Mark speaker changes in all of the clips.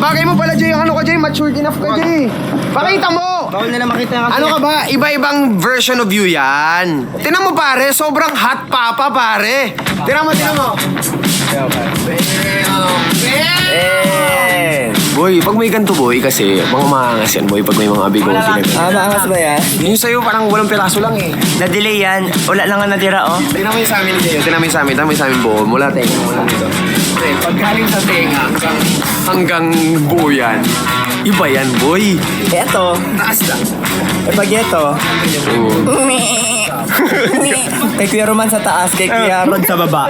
Speaker 1: Bagay mo pala, Jay. Yung ano ka, Jay? Matured enough ka, Jay. Pakita mo.
Speaker 2: Bawal na makita kasi.
Speaker 1: Ano ka ba? Iba-ibang version of you yan. Tinan mo, pare. Sobrang hot papa, pare. Tinan mo, tinan mo. Boy, pag may ganito, boy, kasi mga maangas yan, boy, pag may mga abigaw sila.
Speaker 2: Maangas ba yan?
Speaker 1: Yung sa'yo, parang walang piraso lang eh.
Speaker 2: Na-delay yan. Wala lang nga natira, oh.
Speaker 1: Tingnan mo yung sa amin, Jay. Tingnan mo yung sa amin. Tingnan mo yung sa amin buo. Mula tenga, mula dito. Kasi pagkaling sa tenga hanggang buo yan. Iba yan, boy.
Speaker 2: Eto.
Speaker 1: Taas lang.
Speaker 2: Pag eto. Kay Kuya Roman sa taas, kay Kuya Rod sa baba.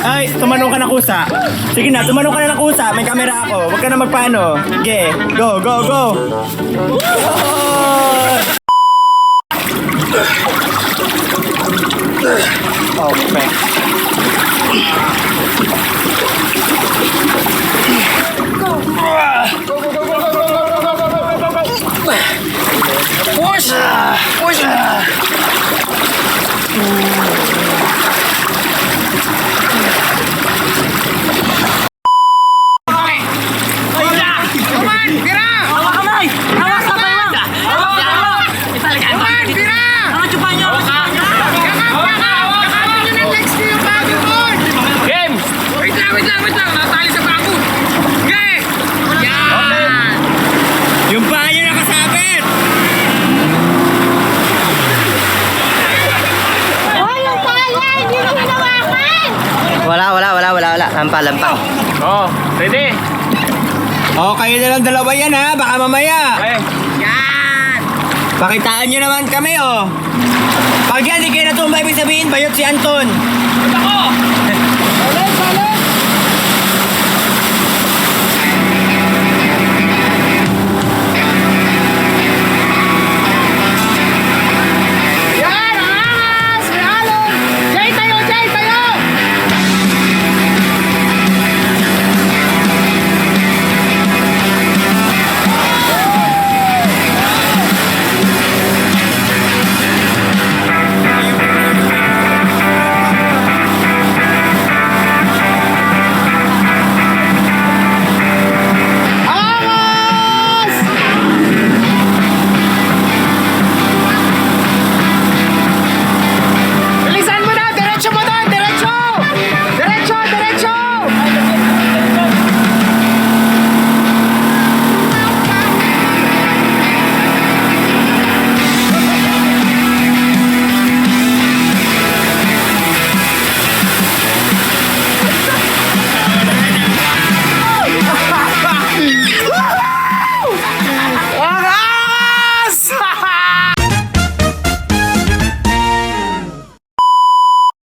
Speaker 2: Ay, tumanong ka na kusa. Sige na, tumanong ka na ng kusa. May camera ako. Huwag ka na magpaano. Sige, go, go, go. Okay.
Speaker 1: Push! Push!
Speaker 2: Yung paa nyo nakasabit! Wala. Lampa.
Speaker 3: Oh, ready?
Speaker 2: Oh, kayo na lang dalawa yan ha, baka mamaya.
Speaker 3: Okay.
Speaker 2: Pakitaan nyo naman kami oh. Pag yan, di kayo natumba, ibig sabihin, bayot si Anton.
Speaker 3: Ako!
Speaker 1: Balik!